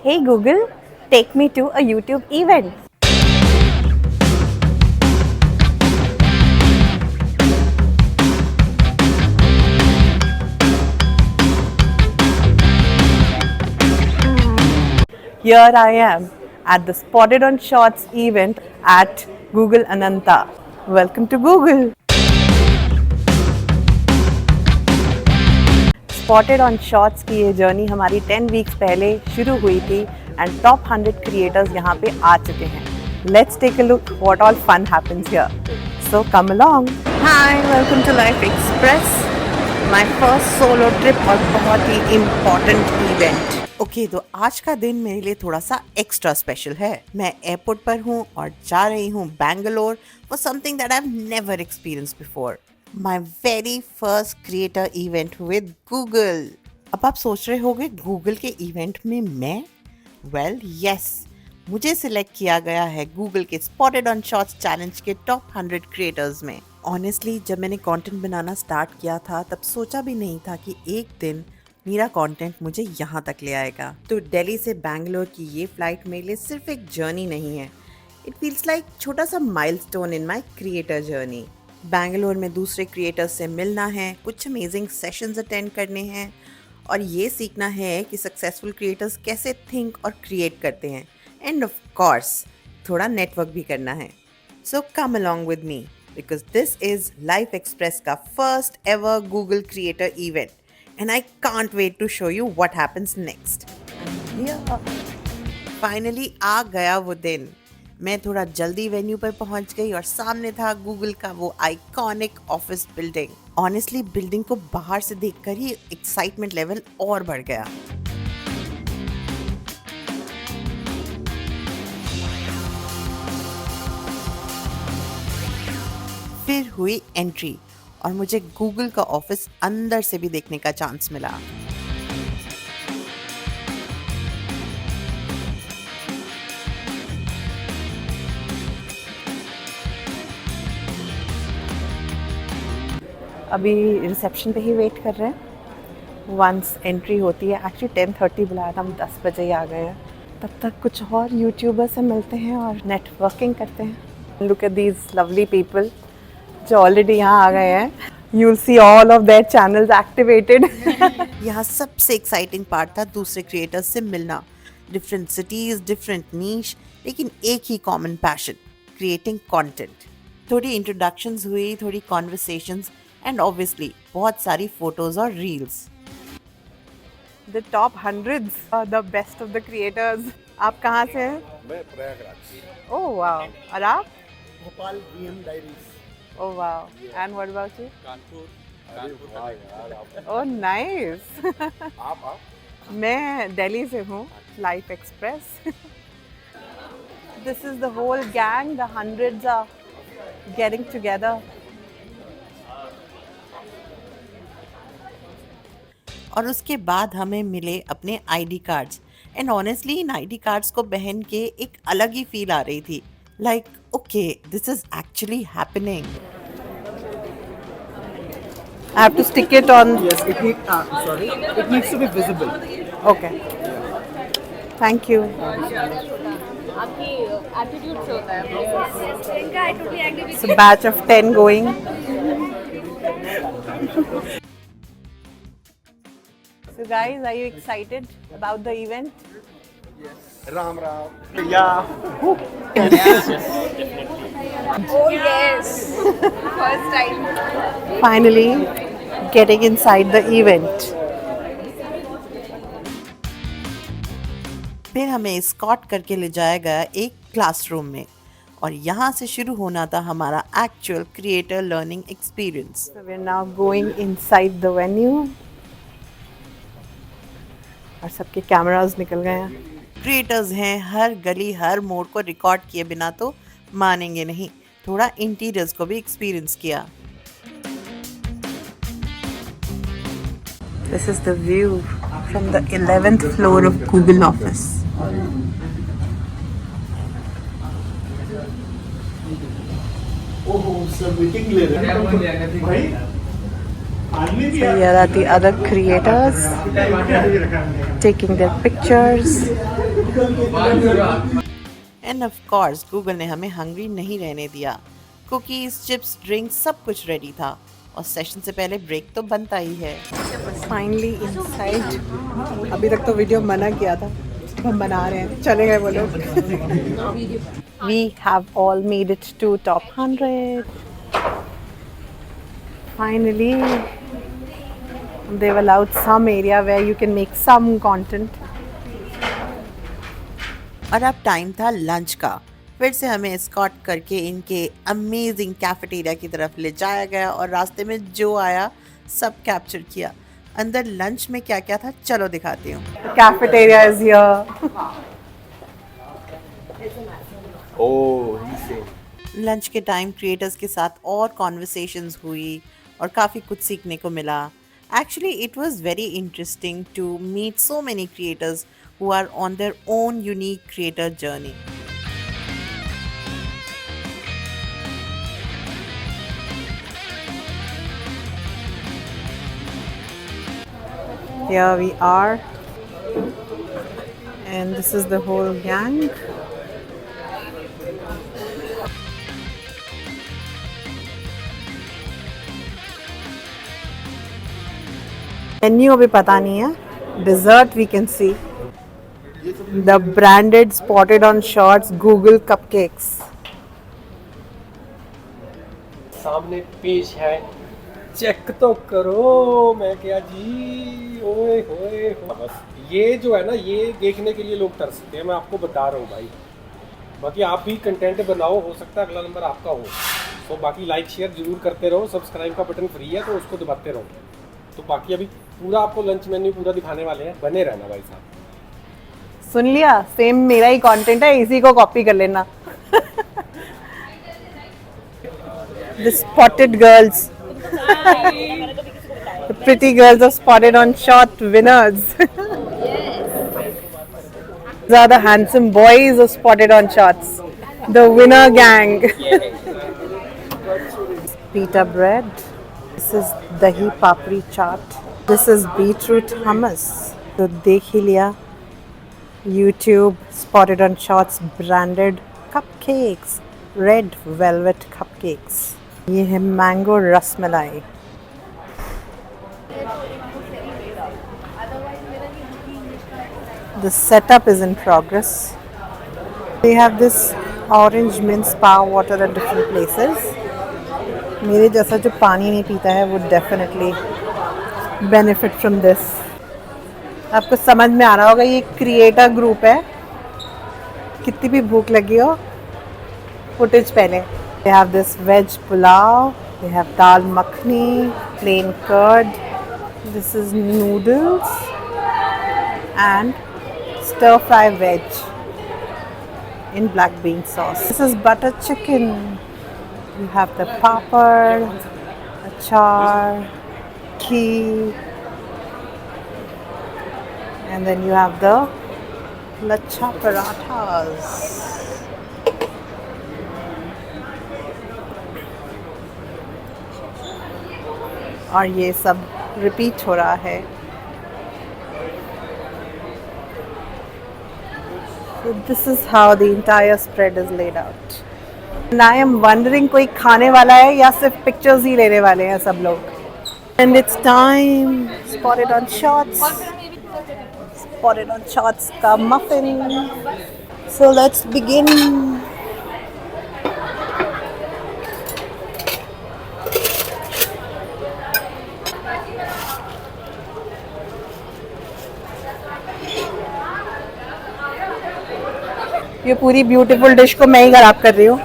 Hey Google, take me to a YouTube event. Here I am at the Spotted on Shots event at Google Ananta. Welcome to Google. Spotted on shots की ये journey हमारी 10 weeks पहले शुरू हुई थी and top 100 creators यहाँ पे आ चुके हैं. Let's take a look what all fun happens here. So come along. Hi, welcome to life express, my first solo trip और बहुत ही इम्पोर्टेंट इवेंट. ओके, तो आज का दिन मेरे लिए थोड़ा सा एक्स्ट्रा स्पेशल है. मैं एयरपोर्ट पर हूँ और जा रही हूँ Bangalore for something that I have never experienced before. My very first creator event with Google. अब आप सोच रहे होंगे Google के इवेंट में मैं? Well, yes, मुझे सिलेक्ट किया गया है Google के Spotted on Shots चैलेंज के टॉप 100 क्रिएटर्स में. ऑनेस्टली जब मैंने कंटेंट बनाना स्टार्ट किया था तब सोचा भी नहीं था कि एक दिन मेरा कंटेंट मुझे यहाँ तक ले आएगा. तो दिल्ली से बैंगलोर की ये फ्लाइट मेरे लिए सिर्फ एक जर्नी नहीं है. इट फील्स लाइक छोटा सा milestone in my creator journey. Bangalore में दूसरे क्रिएटर्स से मिलना है, कुछ अमेजिंग सेशंस अटेंड करने हैं और ये सीखना है कि सक्सेसफुल क्रिएटर्स कैसे थिंक और क्रिएट करते हैं. एंड ऑफ कोर्स थोड़ा नेटवर्क भी करना है. So come along with me because this is Life Express का first ever Google creator event and I can't wait to show you what happens next. Finally आ गया वो दिन. मैं थोड़ा जल्दी वेन्यू पर पहुंच गई और सामने था गूगल का वो iconic office building. Honestly building को बाहर से देखकर ही एक्साइटमेंट लेवल और बढ़ गया. फिर हुई एंट्री और मुझे गूगल का ऑफिस अंदर से भी देखने का चांस मिला. अभी रिसेप्शन पे ही वेट कर रहे हैं. वंस एंट्री होती है, एक्चुअली 10:30 बुलाया था, हम 10 बजे ही आ गए हैं. तब तक कुछ और यूट्यूबर से मिलते हैं और नेटवर्किंग करते हैं. Look at these lovely people जो ऑलरेडी यहाँ आ गए हैं. You will see all of their channels activated. यहाँ सबसे एक्साइटिंग पार्ट था दूसरे क्रिएटर्स से मिलना. डिफरेंट सिटीज़, डिफरेंट नीश, लेकिन एक ही कॉमन पैशन, क्रिएटिंग कंटेंट. थोड़ी इंट्रोडक्शंस हुई, थोड़ी कॉन्वर्सेशंस एंड ऑब्वियसली बहुत सारी फोटोज और reels. The top 100s, the best of the creators. आप कहाँ से हैं? मैं प्रयागराज. ओह वाओ. और आप? Bhopal BM diaries. Oh wow. And what about you? Kanpur. वाह यार आप. Oh nice. आप मैं दिल्ली से हूँ. Life express. This is the whole gang. The 100s are getting together. और उसके बाद हमें मिले अपने आईडी कार्ड्स एंड ऑनेस्टली इन आईडी कार्ड्स को पहन के एक अलग ही फील आ रही थी. Like okay, this is actually happening. I have to stick it on. Yes, it needs to be visible. Okay, thank you. आपकी एटीट्यूड से होता है. It's a batch of 10 going. So guys, are you excited about the event? Ram Ram. Yeah. Oh yes, first time. Finally getting inside the event. फिर हमें escort करके ले जाया गया एक क्लासरूम में और यहाँ से शुरू होना था हमारा actual creator learning experience. So we're now going inside the venue. और सबके कैमरास निकल गए हैं. क्रिएटर्स हैं, हर गली हर मोड़ को रिकॉर्ड किए बिना तो मानेंगे नहीं. थोड़ा इंटीरियर्स को भी एक्सपीरियंस किया. This is the view from the 11th floor of Google office. ओहो, सब मीटिंग ले रहे हैं भाई. So here are the other creators taking their pictures. And of course Google ने हमें हंग्री नहीं रहने दिया। कुकीज, चिप्स, ड्रिंक्स सब कुछ रेडी था और सेशन से पहले ब्रेक तो बनता ही है। Finally inside. अभी तक तो वीडियो मना किया था, हम बना रहे हैं, चले गए वो लोग। We have all made it to top 100। Finally they've allowed some area where you can make some content. और अब टाइम था लंच का। फिर से हमें एस्कॉर्ट करके इनके अमेजिंग कैफेटेरिया की तरफ ले जाया गया और रास्ते में जो आया सब कैप्चर किया। अंदर लंच में क्या क्या था चलो दिखाती हूँ। Cafeteria is here. लंच के टाइम क्रिएटर्स के साथ और कॉन्वर्सेशंस हुई और काफ़ी कुछ सीखने को मिला। Actually, it was very interesting to meet so many creators who are on their own unique creator journey. Here we are, and this is the whole gang. Menu अभी पता नहीं है। Dessert we can see the branded Spotted on Shorts Google cupcakes. सामने पेश है, check तो करो। मैं क्या जी, ओए होए हो। बस ये जो है ना, ये देखने के लिए लोग तरसते हैं, मैं आपको बता रहा हूँ भाई। बाकी आप भी कंटेंट बनाओ, हो सकता है अगला नंबर आपका हो। तो बाकी लाइक शेयर जरूर करते रहो, सब्सक्राइब का बटन फ्री है तो उसको दबाते रहो। तो बाकी अभी पूरा आपको लंच मेन्यू पूरा दिखाने वाले हैं, बने रहना भाई साहब। सुन लिया, सेम मेरा ही कंटेंट है, इसी को कॉपी कर लेना। The spotted girls, the pretty girls are spotted on short winners. These are the handsome boys are spotted on shots. The winner gang. Pita bread. This is dahi papri chaat. This is beetroot hummus. तो देख ही लिया, YouTube spotted on shots branded cupcakes, red velvet cupcakes. ये है mango rasmalai. The setup is in progress. They have this orange mint spa water at different places. मेरे जैसा जो पानी नहीं पीता है वो डेफिनेटली बेनिफिट फ्रॉम दिस। आपको समझ में आ रहा होगा ये क्रिएटर ग्रुप है, कितनी भी भूख लगी हो फुटेज पहले। They have this veg pulao, they have dal makhani, plain curd, this is noodles and stir fry veg in black bean sauce. This is butter chicken. You have the papad, achar, ghee, and then you have the lachha parathas. और ये सब repeat हो रहा है। So this is how the entire spread is laid out. And I am wondering कोई खाने वाला है या सिर्फ पिक्चर्स ही लेने वाले हैं सब लोग। And it's time. Spotted on shots. Spotted on shots का muffin. So let's begin. ये पूरी ब्यूटीफुल डिश को मैं ही खराब कर रही हूँ।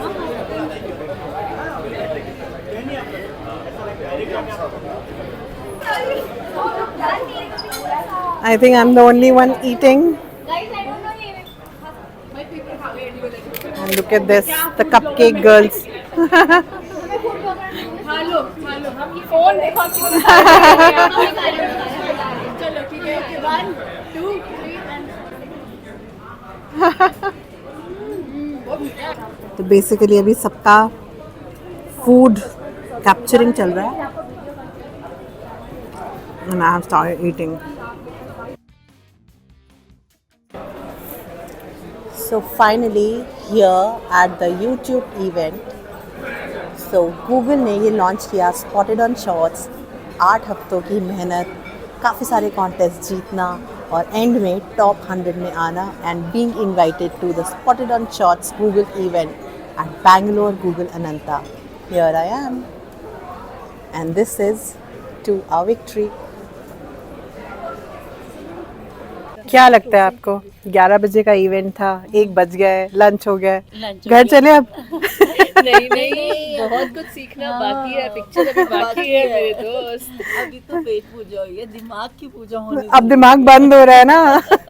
I think I'm the only one eating. And look at this, the cupcake girls. तो बेसिकली अभी सबका फूड कैप्चरिंग चल रहा है and I have started eating. So finally here at the YouTube event, so Google ने ये launch किया Spotted on Shorts। 8 हफ्तों की मेहनत, काफ़ी सारे कॉन्टेस्ट जीतना और एंड में टॉप 100 में आना and being invited to the Spotted on Shorts Google event at Bangalore Google Ananta। Here I am and this is to our victory। क्या लगता है आपको? 11 बजे का इवेंट था, 1 बज गए, लंच हो गया, घर चले अब? नहीं बहुत कुछ सीखना बाकी है, पिक्चर अभी बाकी है मेरे दोस्त। अभी तो पेट पूजा हुई है, दिमाग की पूजा होनी अब दिमाग बंद हो रहा है ना।